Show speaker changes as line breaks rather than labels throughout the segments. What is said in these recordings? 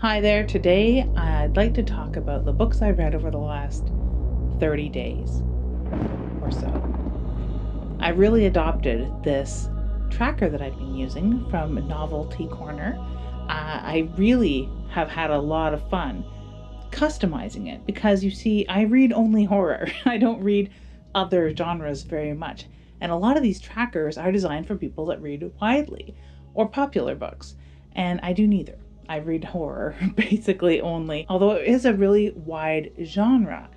Hi there. Today I'd like to talk about the books I read over the last 30 days or so. I really adopted this tracker that I've been using from Novelty Corner. I really have had a lot of fun customizing it because you see, I read only horror. I don't read other genres very much. And a lot of these trackers are designed for people that read widely or popular books. And I do neither. I read horror basically only, although it is a really wide genre,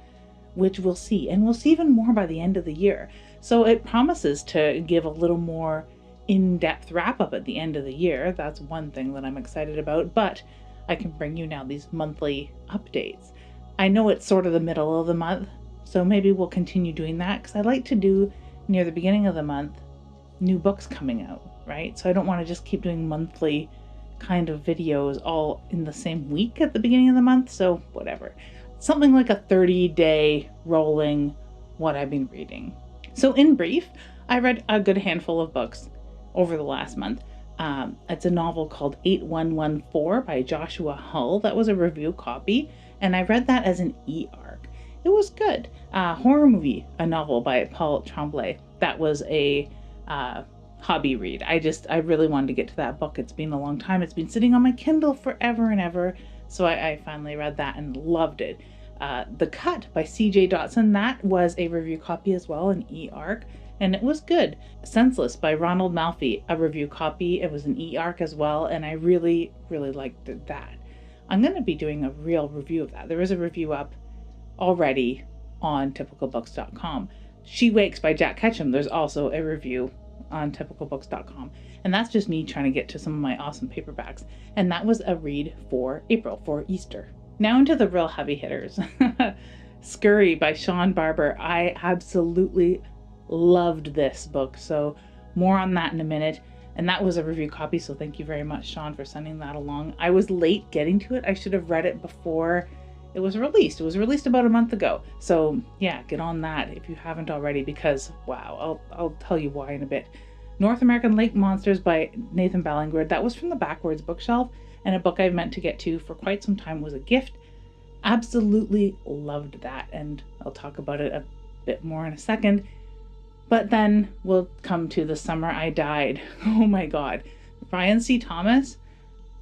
which we'll see. And we'll see even more by the end of the year. So it promises to give a little more in-depth wrap-up at the end of the year. That's one thing that I'm excited about, but I can bring you now these monthly updates. I know it's sort of the middle of the month, so maybe we'll continue doing that because I like to do near the beginning of the month new books coming out, right? So I don't want to just keep doing monthly kind of videos all in the same week at the beginning of the month, so whatever. Something like a 30-day rolling what I've been reading. So in brief, I read a good handful of books over the last month. It's a novel called 8114 by Joshua Hull. That was a review copy, and I read that as an e-arc. It was good. Horror movie, a novel by Paul Tremblay. That was a hobby read. I really wanted to get to that book. It's been a long time. It's been sitting on my Kindle forever and ever. So I finally read that and loved it. The Cut by C.J. Dotson, that was a review copy as well, an e-arc, and it was good. Senseless by Ronald Malfi, a review copy. It was an e-arc as well, and I really, really liked that. I'm going to be doing a real review of that. There is a review up already on typicalbooks.com. She Wakes by Jack Ketchum, there's also a review on typicalbooks.com, and that's just me trying to get to some of my awesome paperbacks, and that was a read for April, for Easter. Now into the real heavy hitters. Scurry by Sean Barber. I absolutely loved this book, so more on that in a minute. And that was a review copy, so thank you very much, Sean, for sending that along. I was late getting to it. I should have read it before it was released. It was released about a month ago. So yeah, get on that if you haven't already, because wow, I'll tell you why in a bit. North American Lake Monsters by Nathan Ballingwood. That was from the Backwards bookshelf, and a book I've meant to get to for quite some time. Was a gift. Absolutely loved that, and I'll talk about it a bit more in a second. But then we'll come to The Summer I Died. Oh my God. Brian C. Thomas,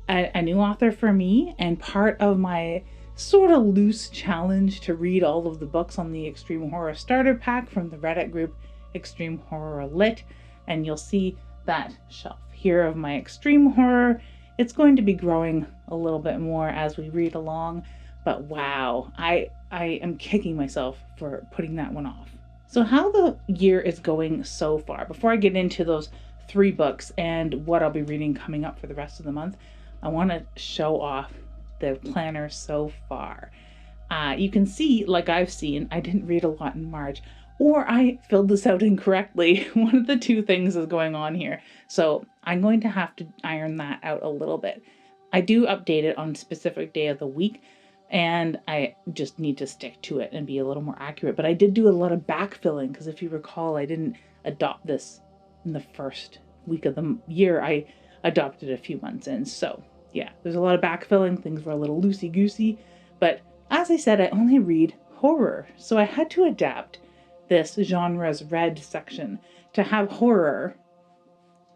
a new author for me, and part of my sort of loose challenge to read all of the books on the Extreme Horror Starter Pack from the Reddit group Extreme Horror Lit. And you'll see that shelf here of my extreme horror. It's going to be growing a little bit more as we read along. But wow, I am kicking myself for putting that one off. So how the year is going so far, before I get into those 3 books and what I'll be reading coming up for the rest of the month, I want to show off the planner so far. You can see, like I've seen, I didn't read a lot in March, or I filled this out incorrectly. One of the 2 things is going on here. So I'm going to have to iron that out a little bit. I do update it on a specific day of the week, and I just need to stick to it and be a little more accurate. But I did do a lot of backfilling, because if you recall, I didn't adopt this in the first week of the year. I adopted a few months in. So yeah, there's a lot of backfilling. Things were a little loosey-goosey. But as I said, I only read horror. So I had to adapt this genre's red section to have horror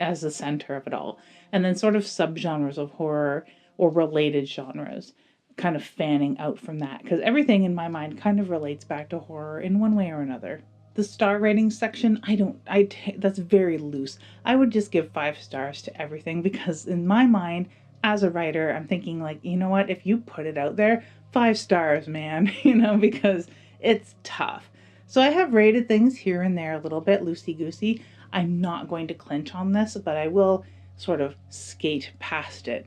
as the center of it all. And then sort of subgenres of horror or related genres kind of fanning out from that, because everything in my mind kind of relates back to horror in one way or another. The star rating section, that's very loose. I would just give 5 stars to everything, because in my mind, as a writer, I'm thinking like, you know what, if you put it out there, 5 stars, man, because it's tough. So I have rated things here and there a little bit loosey-goosey. I'm not going to clinch on this, but I will sort of skate past it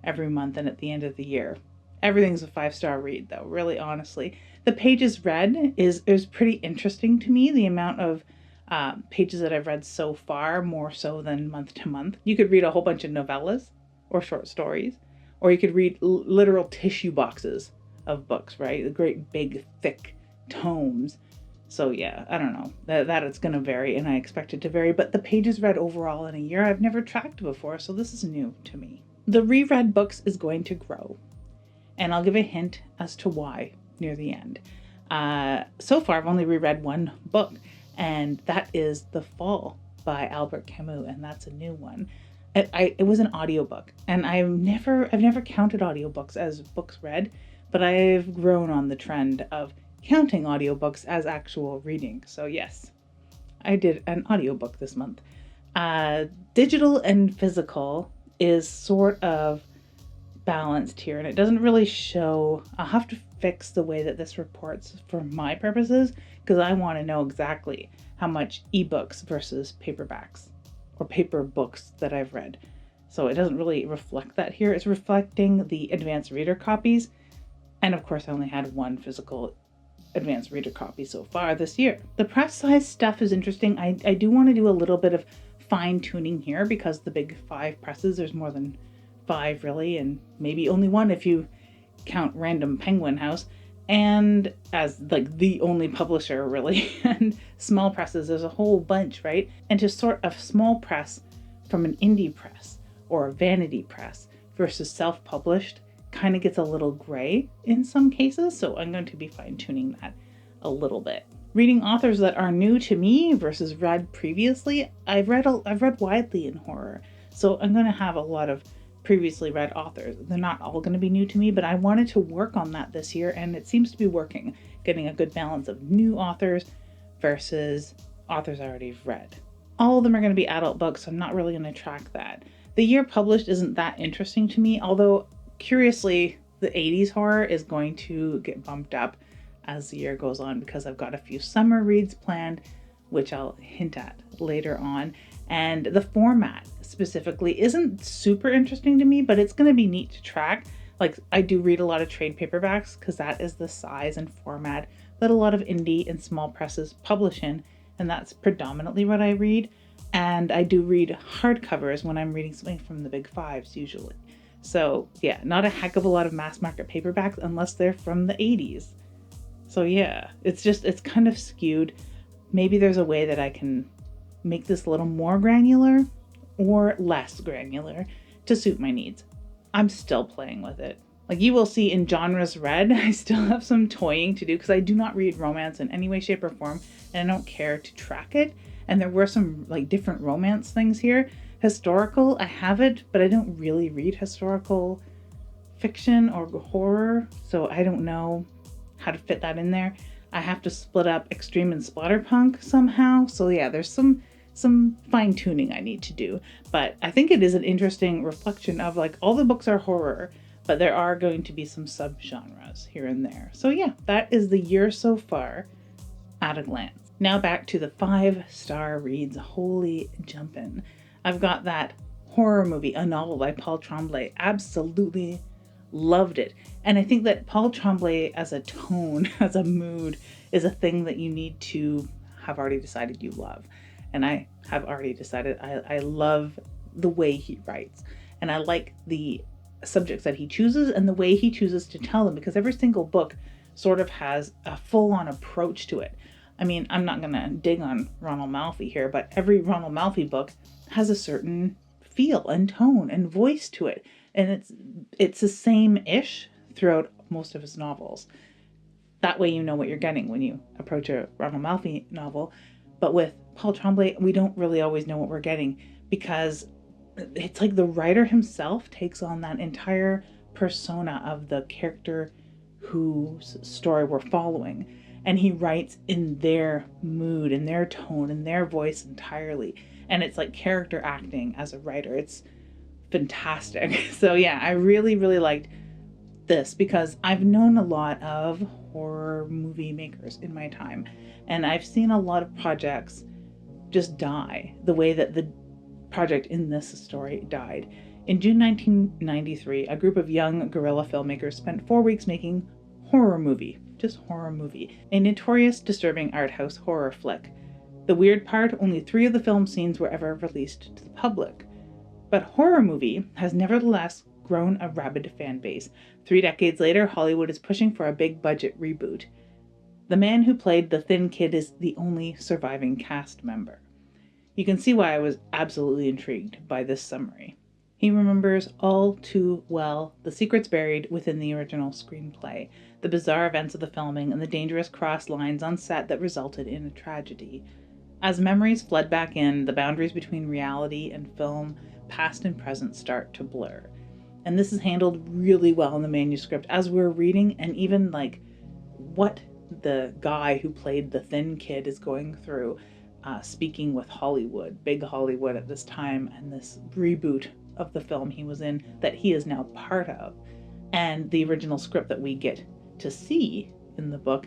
every month and at the end of the year. Everything's a 5-star read, though, really, honestly. The pages read is pretty interesting to me, the amount of pages that I've read so far, more so than month to month. You could read a whole bunch of novellas or short stories, or you could read literal tissue boxes of books, right? The great big thick tomes. So yeah, I don't know, that it's going to vary, and I expect it to vary, but the pages read overall in a year I've never tracked before, so this is new to me. The reread books is going to grow. And I'll give a hint as to why near the end. So far, I've only reread one book, and that is The Fall by Albert Camus, and that's a new one. It was an audiobook, and I've never counted audiobooks as books read, but I've grown on the trend of counting audiobooks as actual reading. So yes, I did an audiobook this month. Digital and physical is sort of balanced here, and it doesn't really show. I'll have to fix the way that this reports for my purposes, because I want to know exactly how much ebooks versus paperbacks or paper books that I've read. So it doesn't really reflect that here. It's reflecting the advanced reader copies, and of course I only had one physical advanced reader copy so far this year. The press size stuff is interesting. I do want to do a little bit of fine tuning here, because the big 5 presses, there's more than 5 really, and maybe only one if you count Random Penguin House, and as like the only publisher really. And small presses, there's a whole bunch, right? And to sort of small press from an indie press or a vanity press versus self-published kind of gets a little gray in some cases, so I'm going to be fine-tuning that a little bit. Reading authors that are new to me versus read previously, I've read widely in horror, so I'm going to have a lot of previously read authors. They're not all going to be new to me, but I wanted to work on that this year, and it seems to be working, getting a good balance of new authors versus authors I already read. All of them are going to be adult books, so I'm not really going to track that. The year published isn't that interesting to me, although curiously the 80s horror is going to get bumped up as the year goes on, because I've got a few summer reads planned, which I'll hint at later on. And the format specifically isn't super interesting to me, but it's going to be neat to track. Like, I do read a lot of trade paperbacks, because that is the size and format that a lot of indie and small presses publish in, and that's predominantly what I read. And I do read hardcovers when I'm reading something from the big 5s usually. So yeah, not a heck of a lot of mass market paperbacks unless they're from the 80s. So yeah, it's kind of skewed. Maybe there's a way that I can make this a little more granular or less granular to suit my needs. I'm still playing with it. Like you will see in genres read, I still have some toying to do, because I do not read romance in any way, shape, or form, and I don't care to track it. And there were some like different romance things here. Historical, I have it, but I don't really read historical fiction or horror, so I don't know how to fit that in there. I have to split up extreme and splatterpunk somehow. So yeah, there's some fine tuning I need to do, but I think it is an interesting reflection of like all the books are horror, but there are going to be some subgenres here and there. So yeah, that is the year so far at a glance. Now back to the 5-star reads. Holy jumpin'. I've got that horror movie, A Novel by Paul Tremblay. Absolutely loved it. And I think that Paul Tremblay as a tone, as a mood, is a thing that you need to have already decided you love. And I have already decided I love the way he writes. And I like the subjects that he chooses and the way he chooses to tell them, because every single book sort of has a full-on approach to it. I mean, I'm not going to dig on Ronald Malfi here, but every Ronald Malfi book has a certain feel and tone and voice to it. And it's the same-ish throughout most of his novels. That way you know what you're getting when you approach a Ronald Malfi novel. But with Paul Tremblay, we don't really always know what we're getting, because it's like the writer himself takes on that entire persona of the character whose story we're following. And he writes in their mood, in their tone, in their voice entirely. And it's like character acting as a writer. It's fantastic. So yeah, I really, really liked this, because I've known a lot of horror movie makers in my time. And I've seen a lot of projects just die the way that the project in this story died. In June 1993, a group of young guerrilla filmmakers spent 4 weeks making horror movie, a notorious, disturbing art house horror flick. The weird part, only 3 of the film scenes were ever released to the public. But horror movie has nevertheless grown a rabid fan base. 3 decades later, Hollywood is pushing for a big budget reboot. The man who played the thin kid is the only surviving cast member. You can see why I was absolutely intrigued by this summary. He remembers all too well the secrets buried within the original screenplay, the bizarre events of the filming, and the dangerous cross lines on set that resulted in a tragedy. As memories flood back in, the boundaries between reality and film, past and present, start to blur. And this is handled really well in the manuscript as we're reading, and even like what the guy who played the thin kid is going through, speaking with Hollywood, big Hollywood at this time, and this reboot of the film he was in that he is now part of, and the original script that we get to see in the book.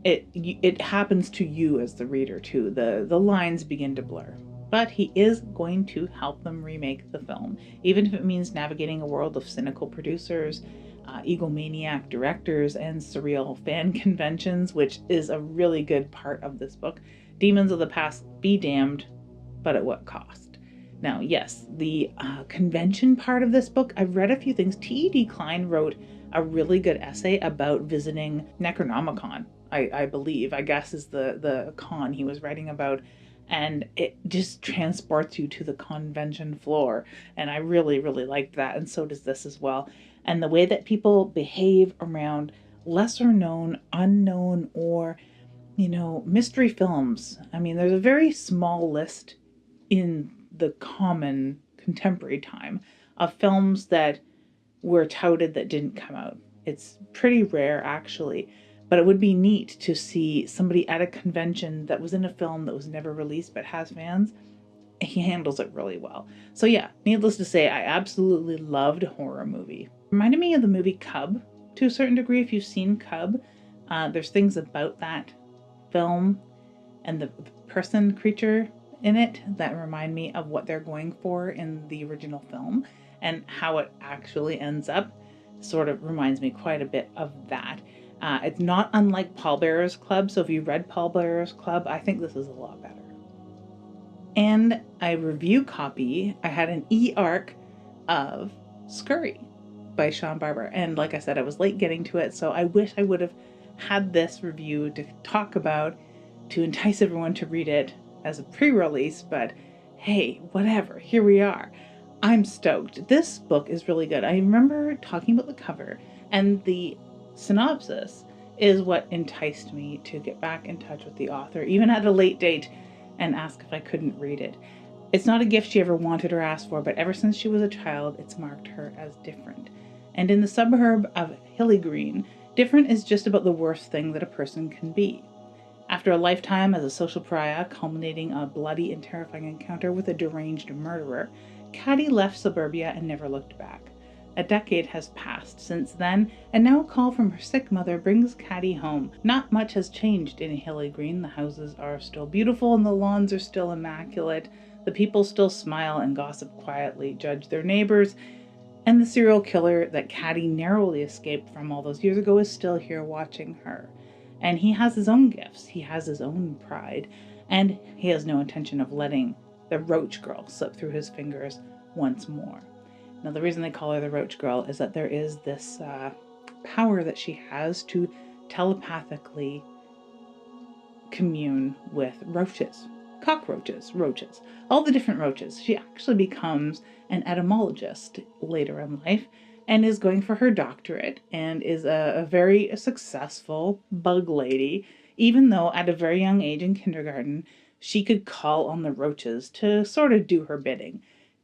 It happens to you as the reader too. The lines begin to blur. But he is going to help them remake the film, even if it means navigating a world of cynical producers, egomaniac directors, and surreal fan conventions, which is a really good part of this book. Demons of the past be damned, but at what cost? Now, yes, the convention part of this book, I've read a few things. T.E.D. Klein wrote a really good essay about visiting Necronomicon, I believe, I guess is the con he was writing about. And it just transports you to the convention floor. And I really, really liked that. And so does this as well. And the way that people behave around lesser known, unknown, or, mystery films. I mean, there's a very small list in the common contemporary time of films that were touted that didn't come out. It's pretty rare, actually. But it would be neat to see somebody at a convention that was in a film that was never released but has fans. He handles it really well. So yeah, needless to say, I absolutely loved a horror movie. Reminded me of the movie Cub to a certain degree. If you've seen Cub, there's things about that film and the person creature in it that remind me of what they're going for in the original film, and how it actually ends up sort of reminds me quite a bit of that. It's not unlike Pallbearer's Club, so if you read Pallbearer's Club, I think this is a lot better. And a review copy, I had an e-arc of Scurry by Sean Barber, and like I said, I was late getting to it, so I wish I would have had this review to talk about to entice everyone to read it as a pre-release, but hey, whatever, here we are. I'm stoked. This book is really good. I remember talking about the cover, and the synopsis is what enticed me to get back in touch with the author, even at a late date, and ask if I couldn't read it. It's not a gift she ever wanted or asked for, but ever since she was a child, it's marked her as different. And in the suburb of Hillygreen, different is just about the worst thing that a person can be. After a lifetime as a social pariah, culminating a bloody and terrifying encounter with a deranged murderer, Caddy left suburbia and never looked back. A decade has passed since then, and now a call from her sick mother brings Caddy home. Not much has changed in Hillygreen. The houses are still beautiful and the lawns are still immaculate. The people still smile and gossip quietly, judge their neighbors, and the serial killer that Caddy narrowly escaped from all those years ago is still here watching her. And he has his own gifts, he has his own pride, and he has no intention of letting the Roach Girl slip through his fingers once more. Now, the reason they call her the Roach Girl is that there is this power that she has to telepathically commune with roaches, cockroaches, roaches, all the different roaches. She actually becomes an etymologist later in life and is going for her doctorate and is a very successful bug lady, even though at a very young age in kindergarten, she could call on the roaches to sort of do her bidding.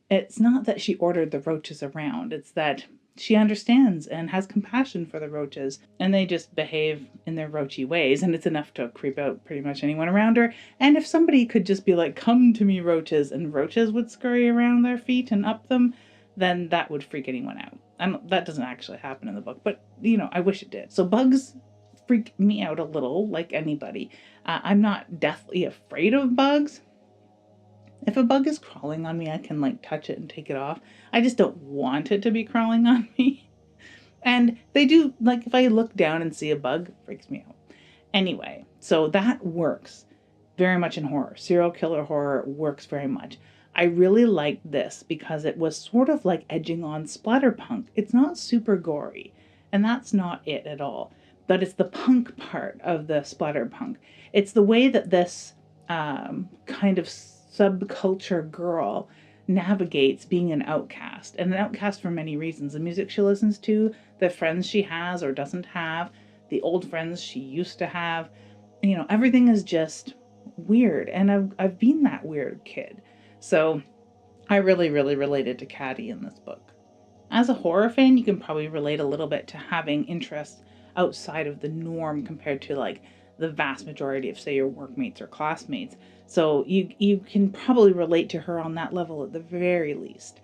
It's not that she ordered the roaches around, it's that she understands and has compassion for the roaches, and they just behave in their roachy ways, and it's enough to creep out pretty much anyone around her. And if somebody could just be like, "Come to me, roaches," and roaches would scurry around their feet and up them, then that would freak anyone out. And that doesn't actually happen in the book, but, I wish it did. So bugs freak me out a little, like anybody. I'm not deathly afraid of bugs. If a bug is crawling on me, I can touch it and take it off. I just don't want it to be crawling on me. And they do, if I look down and see a bug, it freaks me out. Anyway, so that works very much in horror. Serial killer horror works very much. I really liked this because it was sort of edging on splatterpunk. It's not super gory, and that's not it at all. But it's the punk part of the splatterpunk. It's the way that this kind of subculture girl navigates being an outcast, and an outcast for many reasons. The music she listens to, the friends she has or doesn't have, the old friends she used to have, everything is just weird. And I've been that weird kid. So I really, really related to Caddy in this book. As a horror fan, you can probably relate a little bit to having interests outside of the norm compared to like the vast majority of, say, your workmates or classmates. So you can probably relate to her on that level at the very least.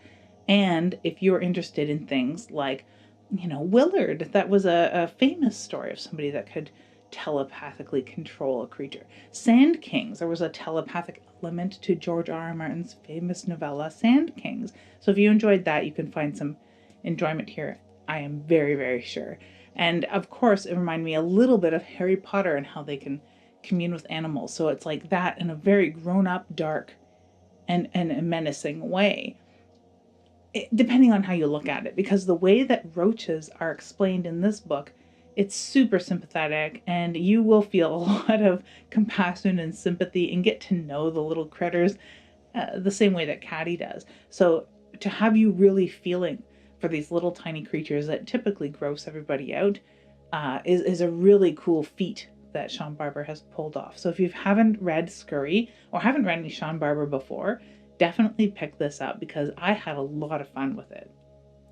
And if you're interested in things like, Willard, that was a famous story of somebody that could telepathically control a creature. Sand Kings, there was a telepathic element to George R. R. Martin's famous novella, Sand Kings. So if you enjoyed that, you can find some enjoyment here, I am very, very sure. And of course, it reminded me a little bit of Harry Potter and how they can commune with animals. So it's like that in a very grown-up, dark, and menacing way. Depending on how you look at it, because the way that roaches are explained in this book, it's super sympathetic, and you will feel a lot of compassion and sympathy and get to know the little critters the same way that Caddy does. So to have you really feeling for these little tiny creatures that typically gross everybody out is a really cool feat that Sean Barber has pulled off. So if you haven't read Scurry or haven't read any Sean Barber before, definitely pick this up because I had a lot of fun with it.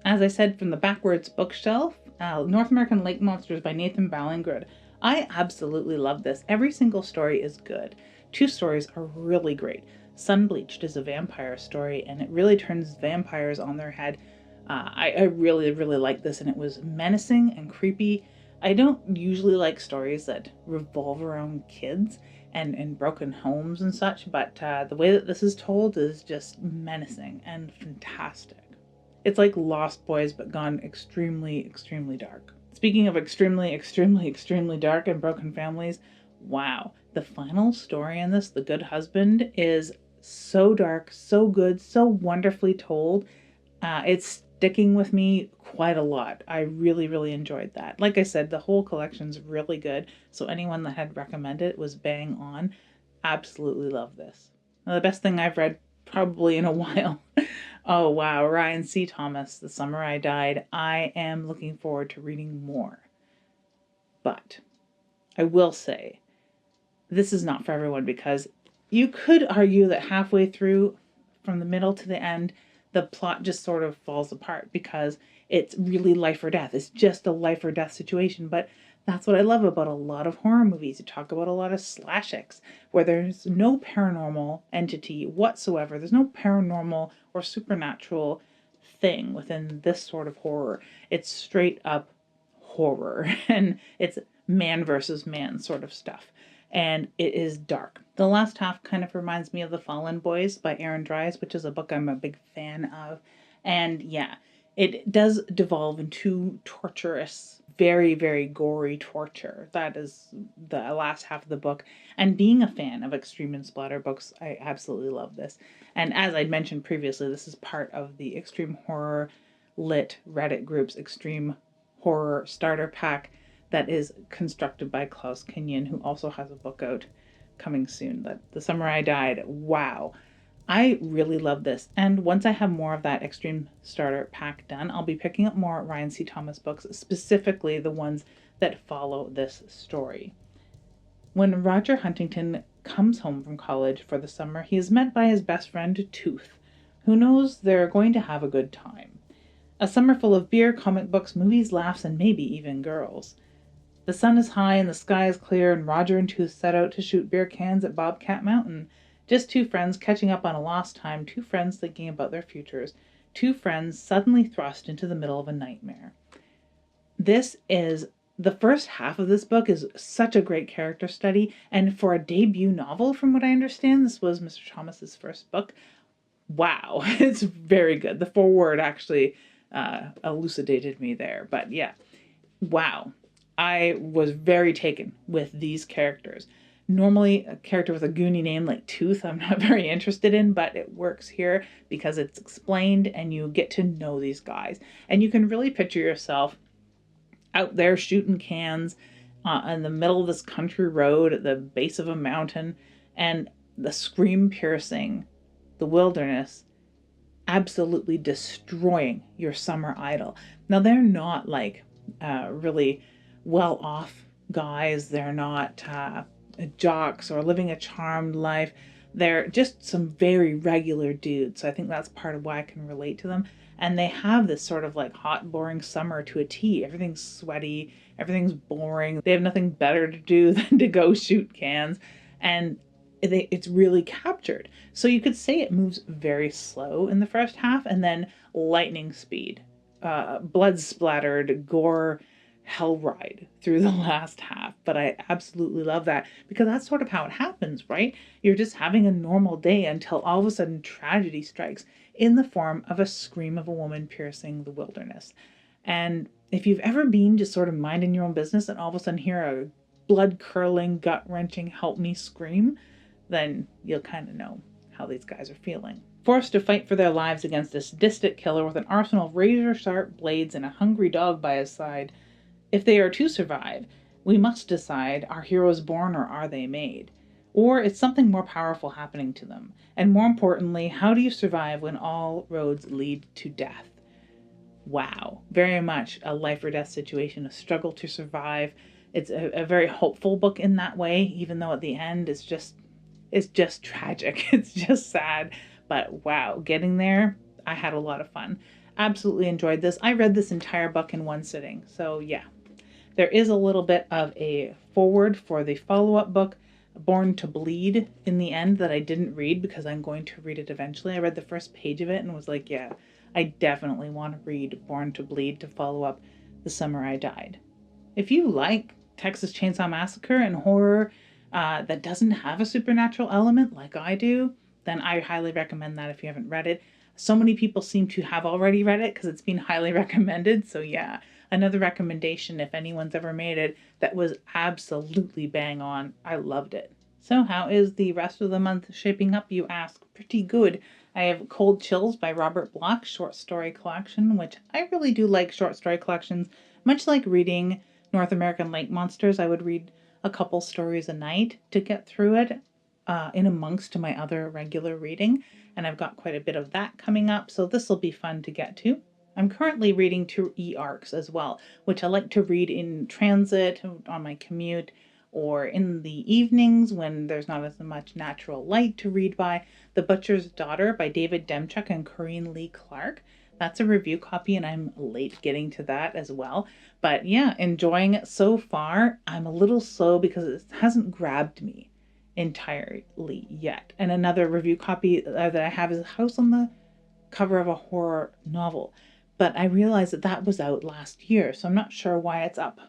As I said, from the backwards bookshelf, North American Lake Monsters by Nathan Ballingrud. I absolutely love this. Every single story is good. 2 stories are really great. Sunbleached is a vampire story, and it really turns vampires on their head. I really, really like this, and it was menacing and creepy. I don't usually like stories that revolve around kids and broken homes and such, but the way that this is told is just menacing and fantastic. It's like Lost Boys, but gone extremely, extremely dark. Speaking of extremely, extremely, extremely dark and broken families, wow. The final story in this, The Good Husband, is so dark, so good, so wonderfully told. It's sticking with me quite a lot. I really, really enjoyed that. Like I said, the whole collection's really good, so anyone that had recommended it was bang on. Absolutely love this. Now, the best thing I've read probably in a while. Oh wow, Ryan C. Thomas, The Summer I Died. I am looking forward to reading more. But I will say, this is not for everyone because you could argue that halfway through, from the middle to the end, the plot just sort of falls apart because it's really life or death. It's just a life or death situation. But that's what I love about a lot of horror movies. You talk about a lot of slashics where there's no paranormal entity whatsoever. There's no paranormal or supernatural thing within this sort of horror. It's straight up horror and it's man versus man sort of stuff. And it is dark. The last half kind of reminds me of The Fallen Boys by Aaron Dries, which is a book I'm a big fan of. And yeah, it does devolve into torturous, very, very gory torture. That is the last half of the book. And being a fan of extreme and splatter books, I absolutely love this. And as I'd mentioned previously, this is part of the Extreme Horror Lit Reddit group's Extreme Horror Starter Pack that is constructed by Klaus Kenyon, who also has a book out coming soon, that The Summer I Died. Wow. I really love this. And once I have more of that Extreme Starter Pack done, I'll be picking up more Ryan C. Thomas books, specifically the ones that follow this story. When Roger Huntington comes home from college for the summer, he is met by his best friend, Tooth, who knows they're going to have a good time. A summer full of beer, comic books, movies, laughs, and maybe even girls. The sun is high and the sky is clear, and Roger and Tooth set out to shoot beer cans at Bobcat Mountain. Just 2 friends catching up on a lost time, 2 friends thinking about their futures, 2 friends suddenly thrust into the middle of a nightmare. This is, the first half of this book is such a great character study, and for a debut novel, from what I understand, this was Mr. Thomas's first book. Wow, it's very good. The foreword actually elucidated me there, but yeah, wow. I was very taken with these characters. Normally, a character with a goony name like Tooth, I'm not very interested in, but it works here because it's explained and you get to know these guys. And you can really picture yourself out there shooting cans in the middle of this country road at the base of a mountain, and the scream piercing, the wilderness, absolutely destroying your summer idol. Now, they're not like really well off guys, they're not jocks or living a charmed life. They're just some very regular dudes. So I think that's part of why I can relate to them. And they have this sort of like hot, boring summer to a T. Everything's sweaty, everything's boring. They have nothing better to do than to go shoot cans. And it's really captured. So you could say it moves very slow in the first half and then lightning speed, blood splattered, gore hell ride through the last half. But I absolutely love that because that's sort of how it happens, right? You're just having a normal day until all of a sudden tragedy strikes in the form of a scream of a woman piercing the wilderness. And if you've ever been just sort of minding your own business and all of a sudden hear a blood curdling, gut wrenching, help me scream, then you'll kind of know how these guys are feeling. Forced to fight for their lives against a sadistic killer with an arsenal of razor-sharp blades and a hungry dog by his side, if they are to survive, we must decide, are heroes born or are they made? Or is something more powerful happening to them? And more importantly, how do you survive when all roads lead to death? Wow, very much a life or death situation, a struggle to survive. It's a very hopeful book in that way, even though at the end it's just tragic. It's just sad. But wow, getting there, I had a lot of fun. Absolutely enjoyed this. I read this entire book in one sitting. So yeah, there is a little bit of a forward for the follow-up book, Born to Bleed, in the end that I didn't read because I'm going to read it eventually. I read the first page of it and was like, yeah, I definitely want to read Born to Bleed to follow up The Summer I Died. If you like Texas Chainsaw Massacre and horror that doesn't have a supernatural element like I do, then I highly recommend that if you haven't read it. So many people seem to have already read it because it's been highly recommended. So yeah, another recommendation if anyone's ever made it that was absolutely bang on. I loved it. So how is the rest of the month shaping up, you ask? Pretty good. I have Cold Chills by Robert Bloch, short story collection, which I really do like short story collections. Much like reading North American Lake Monsters, I would read a couple stories a night to get through it in amongst my other regular reading. And I've got quite a bit of that coming up, so this will be fun to get to. I'm currently reading 2 e-arcs as well, which I like to read in transit, on my commute, or in the evenings when there's not as much natural light to read by. The Butcher's Daughter by David Demchuk and Corinne Lee Clark. That's a review copy and I'm late getting to that as well. But yeah, enjoying it so far. I'm a little slow because it hasn't grabbed me entirely yet. And another review copy that I have is a house on the cover of a horror novel. But I realized that was out last year, so I'm not sure why it's up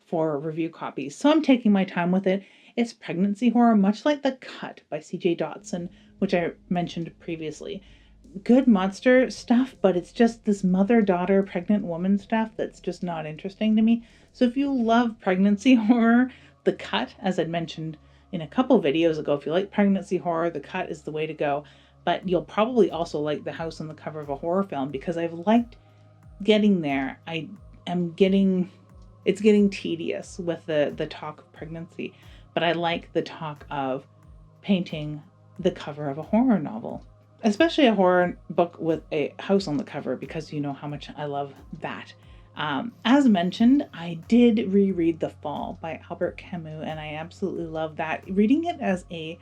for review copies. So I'm taking my time with it. It's pregnancy horror, much like The Cut by C.J. Dotson, which I mentioned previously. Good monster stuff, but it's just this mother-daughter pregnant woman stuff that's just not interesting to me. So if you love pregnancy horror, The Cut, as I'd mentioned in a couple videos ago, if you like pregnancy horror, The Cut is the way to go. But you'll probably also like The House on the Cover of a Horror Film because I've liked getting there. It's getting tedious with the talk of pregnancy, but I like the talk of painting the cover of a horror novel, especially a horror book with a house on the cover, because you know how much I love that. As mentioned, I did reread The Fall by Albert Camus, and I absolutely love that. Reading it as a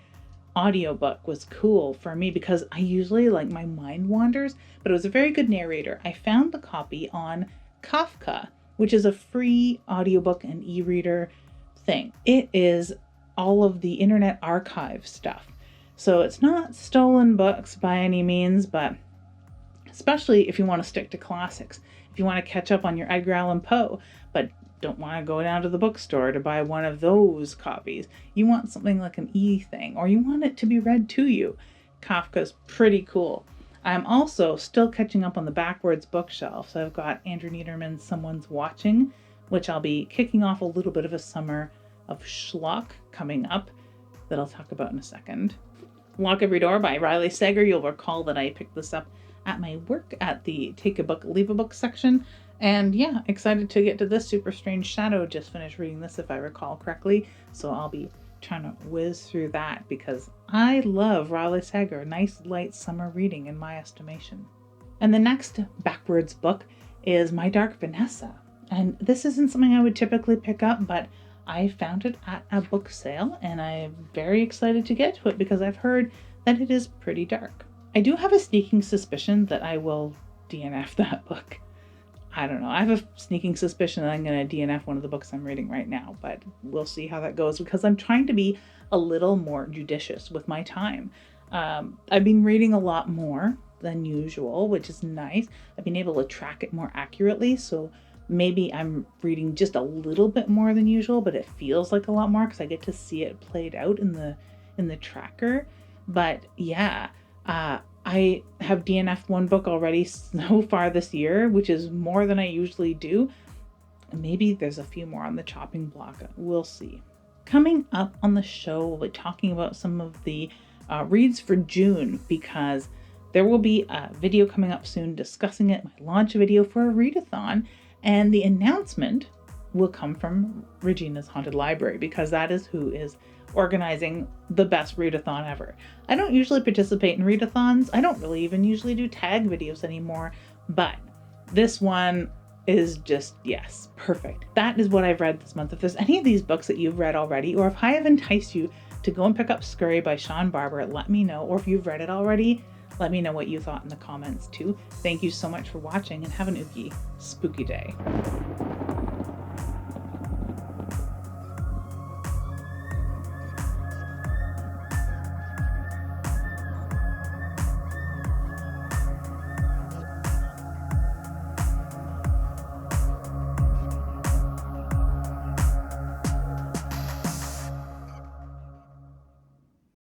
audiobook was cool for me because I usually like my mind wanders, but it was a very good narrator. I found the copy on Kafka, which is a free audiobook and e-reader thing. It is all of the Internet Archive stuff. So it's not stolen books by any means, but especially if you want to stick to classics. If you want to catch up on your Edgar Allan Poe, but don't want to go down to the bookstore to buy one of those copies. You want something like an e-thing, or you want it to be read to you. Kafka's pretty cool. I'm also still catching up on the backwards bookshelf. So I've got Andrew Niederman's Someone's Watching, which I'll be kicking off a little bit of a summer of schlock coming up that I'll talk about in a second. Lock Every Door by Riley Sager. You'll recall that I picked this up at my work at the Take a Book, Leave a Book section. And yeah, excited to get to this. Super Strange Shadow. Just finished reading this if I recall correctly. So I'll be trying to whiz through that because I love Riley Sager, nice light summer reading in my estimation. And the next backwards book is My Dark Vanessa. And this isn't something I would typically pick up, but I found it at a book sale and I'm very excited to get to it because I've heard that it is pretty dark. I do have a sneaking suspicion that I will DNF that book. I don't know. I have a sneaking suspicion that I'm going to DNF one of the books I'm reading right now, but we'll see how that goes because I'm trying to be a little more judicious with my time. I've been reading a lot more than usual, which is nice. I've been able to track it more accurately, so maybe I'm reading just a little bit more than usual, but it feels like a lot more because I get to see it played out in the tracker. But yeah, I have DNF'd one book already so far this year, which is more than I usually do. Maybe there's a few more on the chopping block. We'll see. Coming up on the show, we'll be talking about some of the reads for June because there will be a video coming up soon discussing it, my launch video for a readathon, and the announcement will come from Regina's Haunted Library because that is who is organizing the best readathon ever. I don't usually participate in readathons. I don't really even usually do tag videos anymore, but this one is just, yes, perfect. That is what I've read this month. If there's any of these books that you've read already, or if I have enticed you to go and pick up Scurry by Sean Barber, let me know. Or if you've read it already, let me know what you thought in the comments too. Thank you so much for watching and have an oogie spooky day.